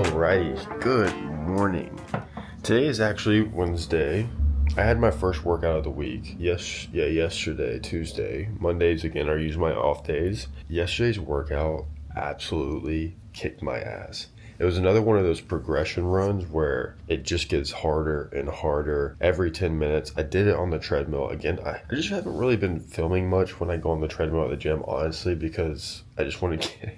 Alright, good morning. Today is actually Wednesday. I had my first workout of the week. Yesterday, Tuesday. Mondays again are usually my off days. Yesterday's workout absolutely kicked my ass. It was another one of those progression runs where it just gets harder and harder every 10 minutes. I did it on the treadmill. Again, I just haven't really been filming much when I go on the treadmill at the gym, honestly, because I just want to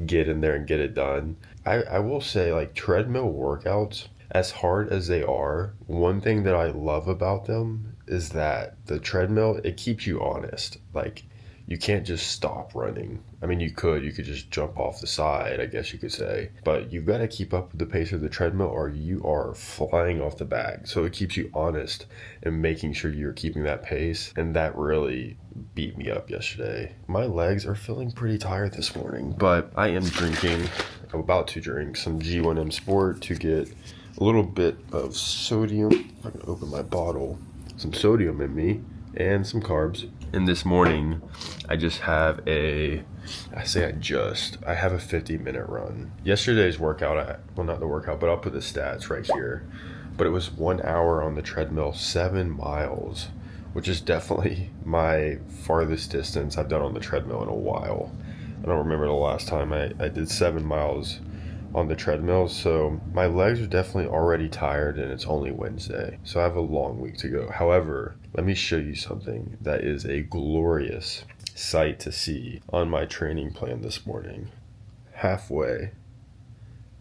get in there and get it done. I will say, like, treadmill workouts, as hard as they are, one thing that I love about them is that the treadmill, it keeps you honest. Like, you can't just stop running. I mean, you could just jump off the side, I guess you could say. But you've got to keep up with the pace of the treadmill or you are flying off the bag. So it keeps you honest and making sure you're keeping that pace. And that really beat me up yesterday. My legs are feeling pretty tired this morning, but I am I'm about to drink some G1M Sport to get a little bit of sodium. If I can open my bottle, some sodium in me and some carbs. And this morning, I just have I have a 50-minute run. Yesterday's workout, not the workout, but I'll put the stats right here. But it was 1 hour on the treadmill, 7 miles, which is definitely my farthest distance I've done on the treadmill in a while. I don't remember the last time I did 7 miles on the treadmill, so my legs are definitely already tired and it's only Wednesday, so I have a long week to go. However, let me show you something that is a glorious sight to see on my training plan this morning. Halfway.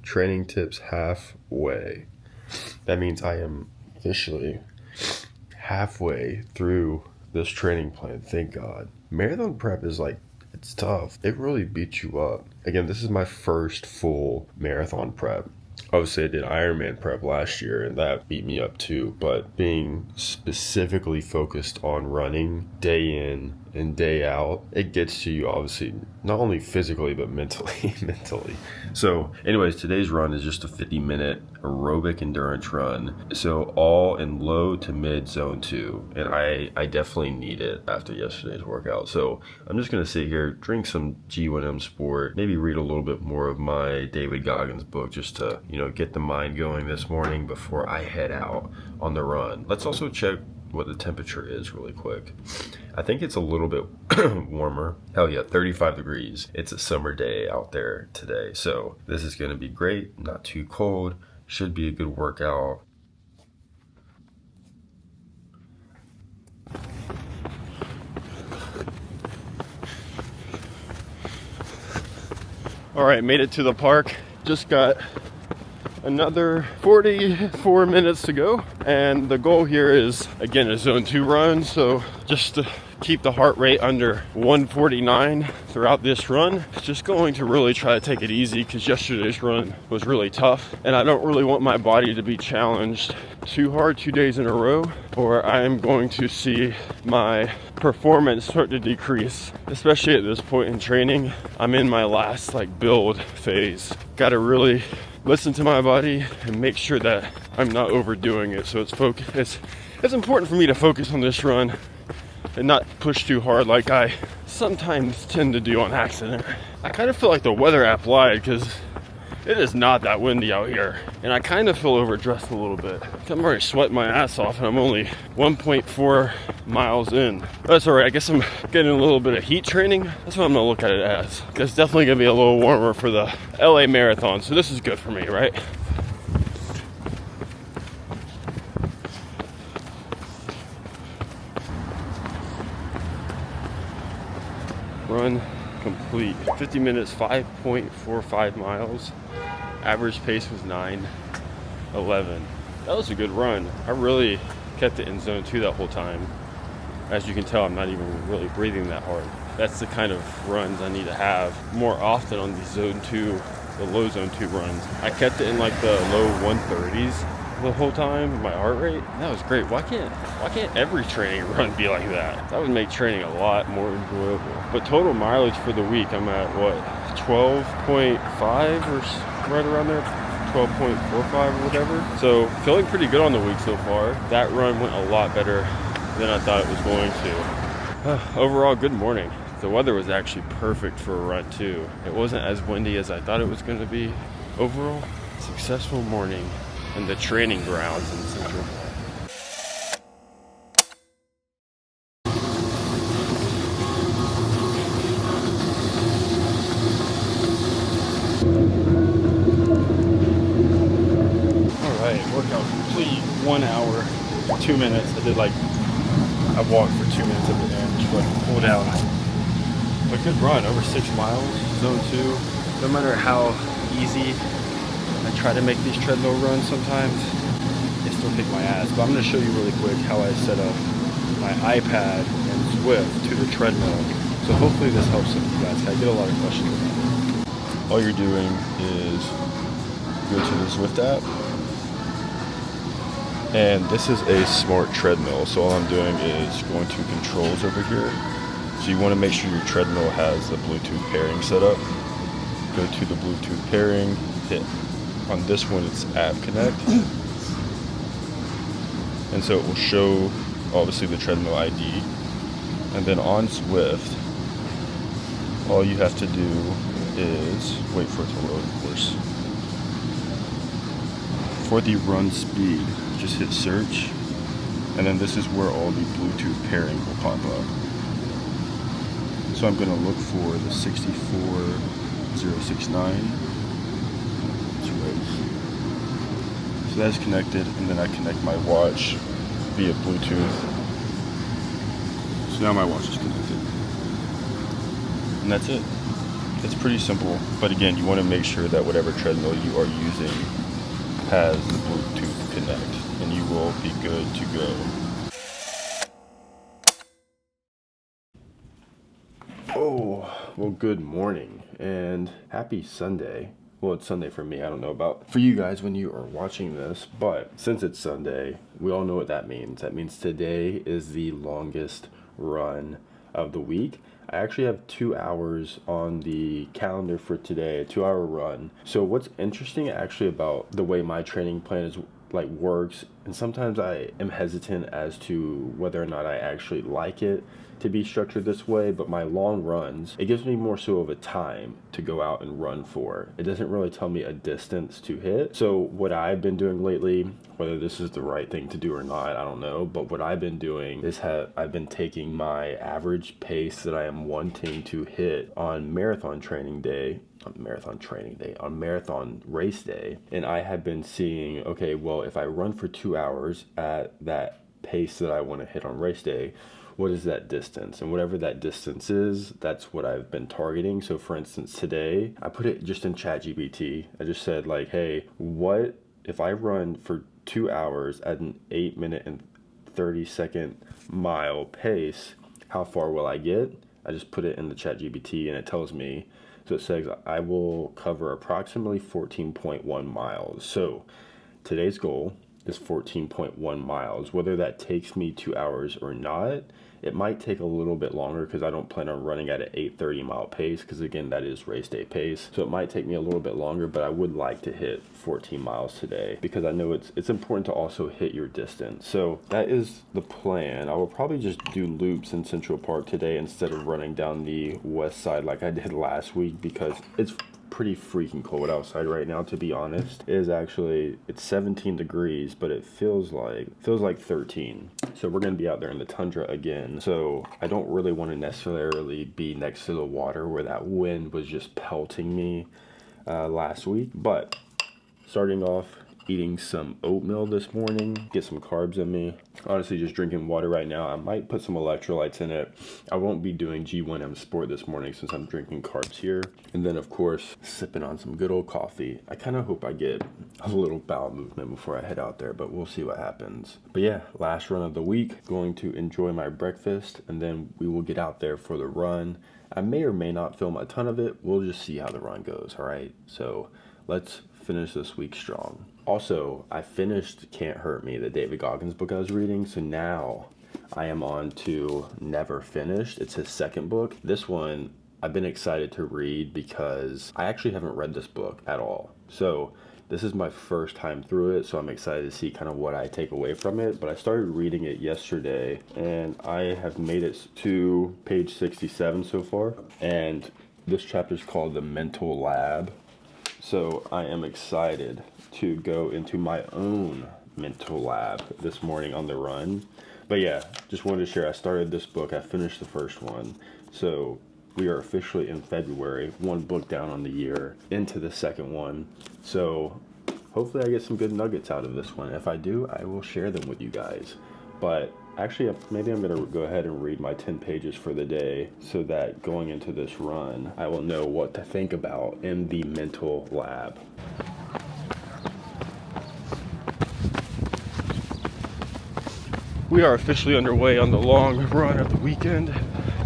Training tips halfway. That means I am officially halfway through this training plan, thank God. Marathon prep is it's tough. It really beats you up. Again, this is my first full marathon prep. Obviously, I did Ironman prep last year, and that beat me up too. But being specifically focused on running day in and day out, it gets to you, obviously, not only physically, but mentally. So anyways, today's run is just a 50-minute aerobic endurance run. So all in low to mid zone 2. And I definitely need it after yesterday's workout. So I'm just going to sit here, drink some G1M Sport, maybe read a little bit more of my David Goggins book just to, get the mind going this morning before I head out on the run. Let's also check what the temperature is really quick. I think it's a little bit warmer. Hell yeah, 35 degrees. It's a summer day out there today. So this is going to be great, not too cold. Should be a good workout. All right, made it to the park. Just got another 44 minutes to go, and the goal here is, again, a zone 2 run, so just to keep the heart rate under 149 throughout this run. Just going to really try to take it easy because yesterday's run was really tough, and I don't really want my body to be challenged too hard 2 days in a row, or I am going to see my performance start to decrease, especially at this point in training. I'm in my last build phase. Gotta really listen to my body and make sure that I'm not overdoing it. So it's important for me to focus on this run and not push too hard like I sometimes tend to do on accident. I kind of feel like the weather app lied because it is not that windy out here, and I kind of feel overdressed a little bit. I'm already sweating my ass off and I'm only 1.4 miles in. That's all right. I guess I'm getting a little bit of heat training. That's what I'm gonna look at it as. It's definitely gonna be a little warmer for the LA Marathon, so this is good for me, right? Run complete. 50 minutes, 5.45 miles. Average pace was 9:11. That was a good run. I really kept it in zone 2 that whole time. As you can tell, I'm not even really breathing that hard. That's the kind of runs I need to have more often on these zone 2, the low zone 2 runs. I kept it in the low 130s the whole time, my heart rate. That was great. Why can't every training run be like that? That would make training a lot more enjoyable. But total mileage for the week, I'm at 12.5 or right around there, 12.45 or whatever. So feeling pretty good on the week so far. That run went a lot better than I thought it was going to. Overall, good morning. The weather was actually perfect for a run too. It wasn't as windy as I thought it was going to be overall. Successful morning in the training grounds in Central. Alright, workout complete. 1 hour, 2 minutes. I walked for 2 minutes at the end, just like pull down. But good run, over 6 miles, zone 2. No matter how easy I try to make these treadmill runs sometimes, they still kick my ass. But I'm going to show you really quick how I set up my iPad and Zwift to the treadmill. So hopefully this helps some of you guys. I get a lot of questions about it. All you're doing is go to the Zwift app. And this is a smart treadmill. So all I'm doing is going to controls over here. So you want to make sure your treadmill has the Bluetooth pairing set up. Go to the Bluetooth pairing, hit. On this one, it's App Connect. And so it will show, obviously, the treadmill ID. And then on Zwift, all you have to do is, wait for it to load, of course. For the run speed, just hit search. And then this is where all the Bluetooth pairing will pop up. So I'm going to look for the 64069. So that's connected, and then I connect my watch via Bluetooth. So now my watch is connected. And that's it. It's pretty simple, but again, you want to make sure that whatever treadmill you are using has the Bluetooth connect, and you will be good to go. Oh, well, good morning, and happy Sunday. Well, it's Sunday for me. I don't know about for you guys when you are watching this, but since it's Sunday, we all know what that means. That means today is the longest run of the week. I actually have 2 hours on the calendar for today, a 2-hour run. So what's interesting actually about the way my training plan is works, and sometimes I am hesitant as to whether or not I actually like it to be structured this way, but my long runs, it gives me more so of a time to go out and run for. It doesn't really tell me a distance to hit. So what I've been doing lately, whether this is the right thing to do or not, I don't know, but what I've been doing is I've been taking my average pace that I am wanting to hit on marathon race day, and I have been seeing, okay, well, if I run for 2 hours at that pace that I want to hit on race day, what is that distance? And whatever that distance is, that's what I've been targeting. So for instance, today, I put it just in ChatGPT. I just said hey, what if I run for 2 hours at an 8-minute and 30-second mile pace, how far will I get? I just put it in the ChatGPT and it tells me. So it says I will cover approximately 14.1 miles. So today's goal is 14.1 miles. Whether that takes me 2 hours or not, it might take a little bit longer because I don't plan on running at an 8:30 mile pace, because again, that is race day pace. So it might take me a little bit longer, but I would like to hit 14 miles today because I know it's important to also hit your distance. So that is the plan. I will probably just do loops in Central Park today instead of running down the west side like I did last week, because it's pretty freaking cold outside right now, to be honest. It's 17 degrees, but it feels like 13. So we're gonna be out there in the tundra again. So I don't really want to necessarily be next to the water where that wind was just pelting me last week. But starting off, eating some oatmeal this morning, get some carbs in me. Honestly, just drinking water right now. I might put some electrolytes in it. I won't be doing G1M Sport this morning since I'm drinking carbs here. And then of course, sipping on some good old coffee. I kind of hope I get a little bowel movement before I head out there, but we'll see what happens. But yeah, last run of the week, going to enjoy my breakfast, and then we will get out there for the run. I may or may not film a ton of it. We'll just see how the run goes, all right? So let's finish this week strong. Also, I finished Can't Hurt Me, the David Goggins book I was reading, so now I am on to Never Finished. It's his second book. This one I've been excited to read because I actually haven't read this book at all. So this is my first time through it, so I'm excited to see kind of what I take away from it. But I started reading it yesterday, and I have made it to page 67 so far. And this chapter is called The Mental Lab. So I am excited to go into my own mental lab this morning on the run. But yeah, just wanted to share, I started this book, I finished the first one. So we are officially in February, one book down on the year, into the second one. So hopefully I get some good nuggets out of this one. If I do, I will share them with you guys. But actually, maybe I'm going to go ahead and read my 10 pages for the day so that going into this run, I will know what to think about in the mental lab. We are officially underway on the long run of the weekend.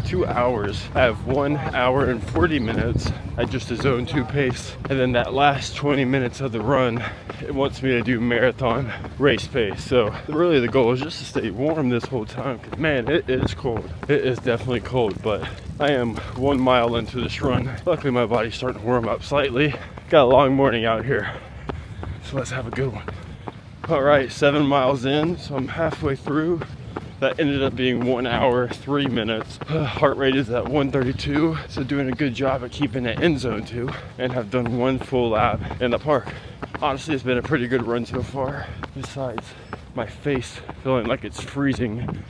2 hours. I have 1 hour and 40 minutes at just a zone 2 pace. And then that last 20 minutes of the run, it wants me to do marathon race pace. So really the goal is just to stay warm this whole time. Cause man, it is cold. It is definitely cold, but I am 1 mile into this run. Luckily my body's starting to warm up slightly. Got a long morning out here. So let's have a good one. All right, 7 miles in, so I'm halfway through. That ended up being 1 hour, 3 minutes. Heart rate is at 132, so doing a good job at keeping it in zone 2, and have done 1 full lap in the park. Honestly, it's been a pretty good run so far, besides my face feeling like it's freezing and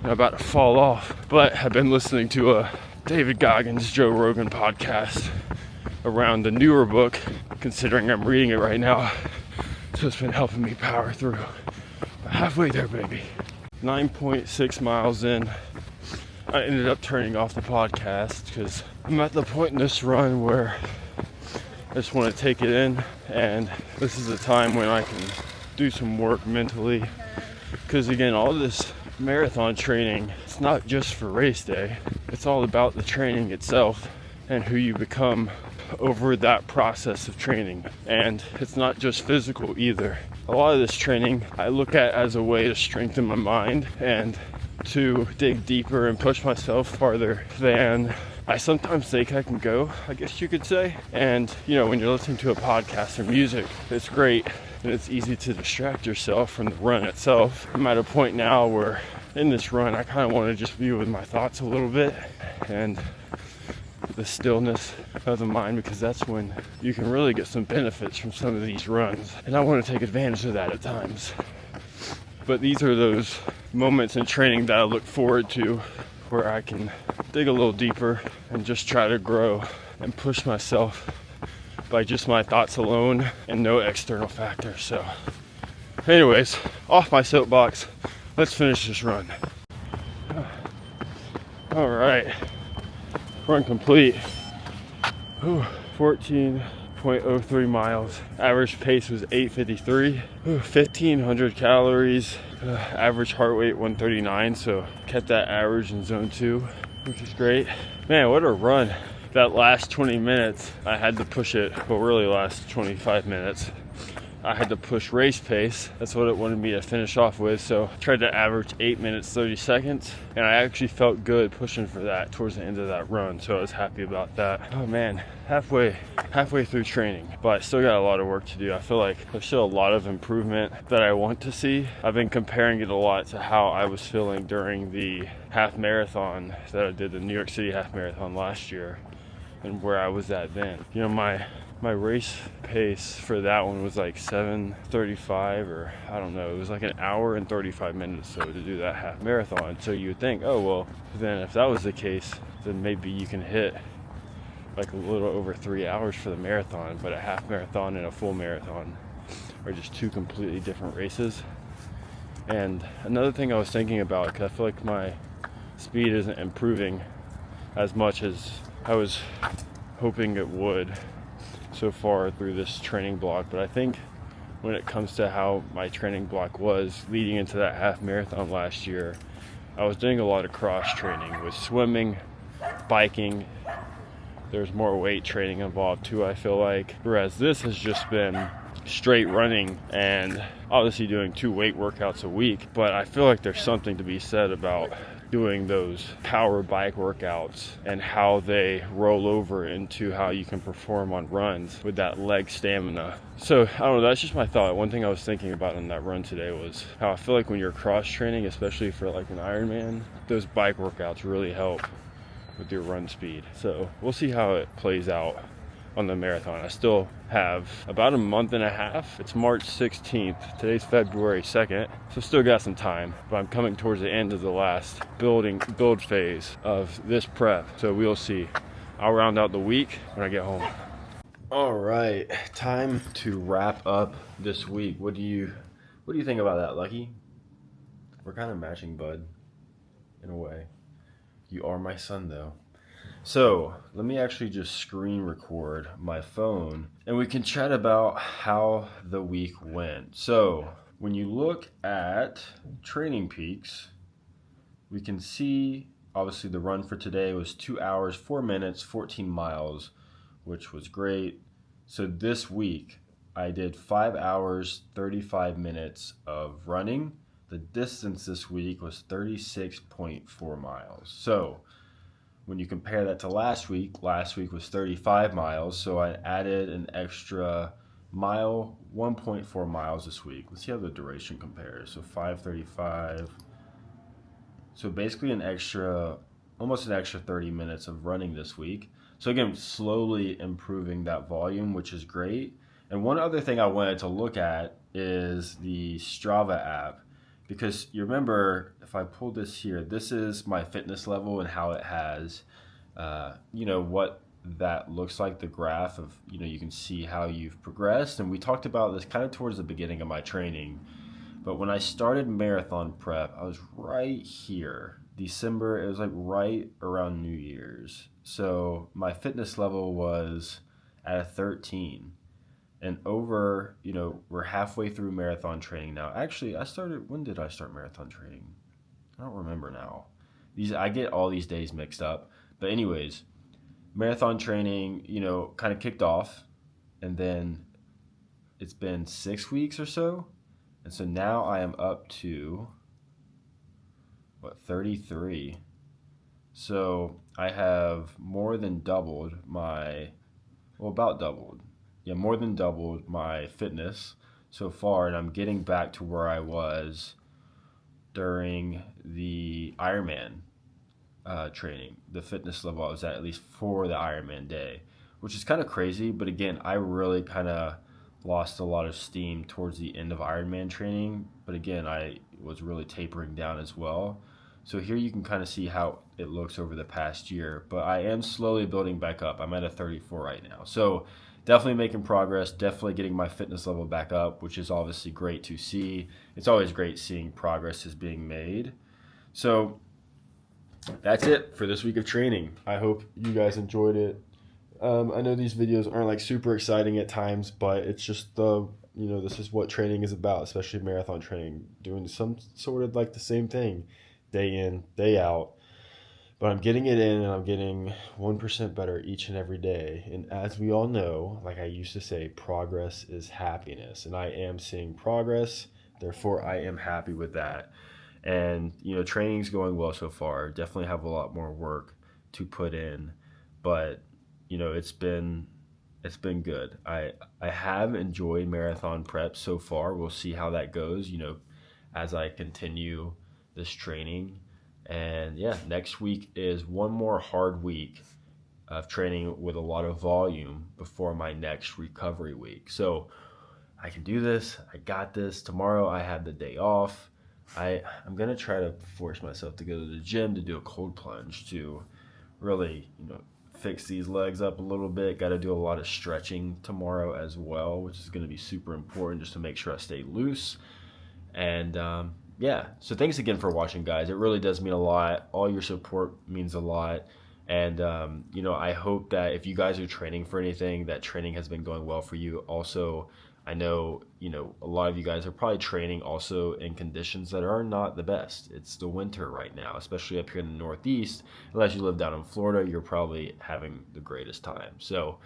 I'm about to fall off. But I've been listening to a David Goggins, Joe Rogan podcast around the newer book, considering I'm reading it right now. So it's been helping me power through. But halfway there, baby. 9.6 miles in, I ended up turning off the podcast because I'm at the point in this run where I just want to take it in, and this is the time when I can do some work mentally, because again, all this marathon training, it's not just for race day, it's all about the training itself and who you become over that process of training. And it's not just physical either. A lot of this training I look at as a way to strengthen my mind and to dig deeper and push myself farther than I sometimes think I can go, I guess you could say. And you know, when you're listening to a podcast or music, it's great and it's easy to distract yourself from the run itself. I'm at a point now where in this run I kind of want to just be with my thoughts a little bit and the stillness of the mind, because that's when you can really get some benefits from some of these runs, and I want to take advantage of that at times. But these are those moments in training that I look forward to, where I can dig a little deeper and just try to grow and push myself by just my thoughts alone and no external factors. So anyways, off my soapbox, let's finish this run. All right. Run complete. 14.03 miles. Average pace was 8:53. 1,500 calories. Average heart rate 139. So kept that average in zone 2, which is great. Man, what a run. That last 20 minutes, I had to push it. Well, really last 25 minutes. I had to push race pace. That's what it wanted me to finish off with. So I tried to average 8 minutes, 30 seconds. And I actually felt good pushing for that towards the end of that run. So I was happy about that. Oh man, halfway through training, but I still got a lot of work to do. I feel like there's still a lot of improvement that I want to see. I've been comparing it a lot to how I was feeling during the half marathon that I did, the New York City half marathon last year, and where I was at then. You know, my race pace for that one was like 7:35, or I don't know, it was like 1 hour and 35 minutes so to do that half marathon. So you would think, oh well, then if that was the case, then maybe you can hit like a little over 3 hours for the marathon. But a half marathon and a full marathon are just two completely different races. And another thing I was thinking about, because I feel like my speed isn't improving as much as I was hoping it would so far through this training block, but I think when it comes to how my training block was leading into that half marathon last year, I was doing a lot of cross training with swimming, biking. There's more weight training involved too, I feel like, whereas this has just been straight running and obviously doing 2 weight workouts a week. But I feel like there's something to be said about doing those power bike workouts and how they roll over into how you can perform on runs with that leg stamina. So I don't know, that's just my thought. One thing I was thinking about on that run today was how I feel like when you're cross training, especially for like an Ironman, those bike workouts really help with your run speed. So we'll see how it plays out on the marathon. I still have about a month and a half. It's March 16th. Today's February 2nd. So still got some time, but I'm coming towards the end of the last build phase of this prep. So we'll see. I'll round out the week when I get home. All right, time to wrap up this week. What do you think about that, Lucky? We're kind of matching, bud, in a way. You are my son, though. So let me actually just screen record my phone and we can chat about how the week went. So when you look at Training Peaks, we can see obviously the run for today was 2 hours, 4 minutes, 14 miles, which was great. So this week I did 5 hours, 35 minutes of running. The distance this week was 36.4 miles. So when you compare that to last week was 35 miles. So I added an extra mile, 1.4 miles this week. Let's see how the duration compares. So 5:35. So basically almost an extra 30 minutes of running this week. So again, slowly improving that volume, which is great. And one other thing I wanted to look at is the Strava app. Because you remember, if I pull this here, this is my fitness level and how it has, what that looks like, the graph of, you can see how you've progressed. And we talked about this kind of towards the beginning of my training. But when I started marathon prep, I was right here. December, it was like right around New Year's. So my fitness level was at a 13. And we're halfway through marathon training now. Actually, when did I start marathon training? I don't remember now. I get all these days mixed up. But anyways, marathon training, kind of kicked off. And then it's been 6 weeks or so. And so now I am up to, 33. So I have more than doubled about doubled. Yeah, more than doubled my fitness so far, and I'm getting back to where I was during the Ironman training. The fitness level I was at least for the Ironman day, which is kind of crazy. But again, I really kind of lost a lot of steam towards the end of Ironman training. But again, I was really tapering down as well. So here you can kind of see how it looks over the past year. But I am slowly building back up. I'm at a 34 right now. So definitely making progress, definitely getting my fitness level back up, which is obviously great to see. It's always great seeing progress is being made. So that's it for this week of training. I hope you guys enjoyed it. I know these videos aren't like super exciting at times, but it's just this is what training is about, especially marathon training, doing some sort of like the same thing day in, day out. But I'm getting it in, and I'm getting 1% better each and every day. And as we all know, like I used to say, progress is happiness. And I am seeing progress. Therefore, I am happy with that. And, training's going well so far. Definitely have a lot more work to put in. But, it's been good. I have enjoyed marathon prep so far. We'll see how that goes, as I continue this training. And yeah, next week is one more hard week of training with a lot of volume before my next recovery week. So I can do this. I got this. Tomorrow I have the day off. I'm going to try to force myself to go to the gym to do a cold plunge to really, fix these legs up a little bit. Got to do a lot of stretching tomorrow as well, which is going to be super important just to make sure I stay loose. And yeah, so thanks again for watching, guys. It really does mean a lot. All your support means a lot. And, I hope that if you guys are training for anything, that training has been going well for you. Also, I know, a lot of you guys are probably training also in conditions that are not the best. It's the winter right now, especially up here in the Northeast. Unless you live down in Florida, you're probably having the greatest time. So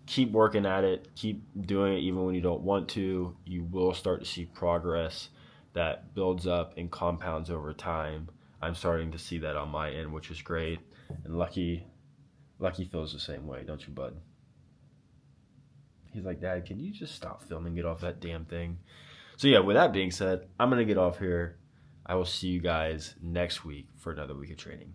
keep working at it. Keep doing it even when you don't want to. You will start to see progress that builds up and compounds over time. I'm starting to see that on my end, which is great. And Lucky feels the same way, don't you, bud? He's like, Dad, can you just stop filming it off that damn thing? So yeah, with that being said, I'm going to get off here. I will see you guys next week for another week of training.